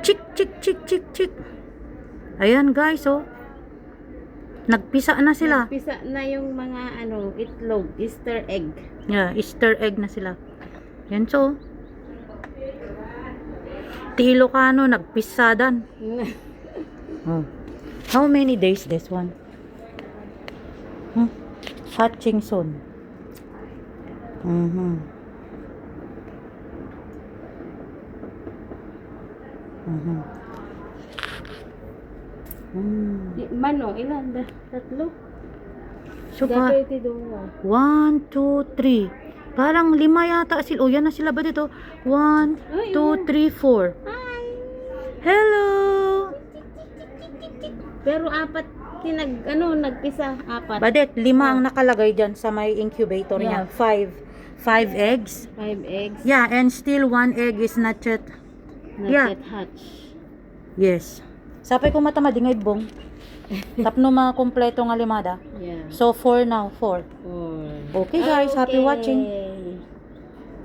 Chik, chik, chik, chik, chik. Ayan guys, oh. Nagpisa na sila. Nagpisa na yung mga itlog, Easter egg. Yeah, Easter egg na sila. Yan so. Tilocano, nagpisadan. Oh. How many days this one? Hatching soon. Manong, ilan? Tatlo? So, 1, 2, 3. Parang 5 yata sila. Oh, yan na sila ba dito? 1, 2, 3, 4. Hello! Pero apat, nagpisa, apat. Badet, 5 ang nakalagay dyan sa may incubator niya. 5 eggs. 5 eggs. Yeah, and still 1 egg is not yet. Not Yeah. yet hatch. Yes. Sapay ko matamad ngay bong. Tapno mga kompleto nga limada. Yeah. So 4 now, 4. Okay guys, happy watching.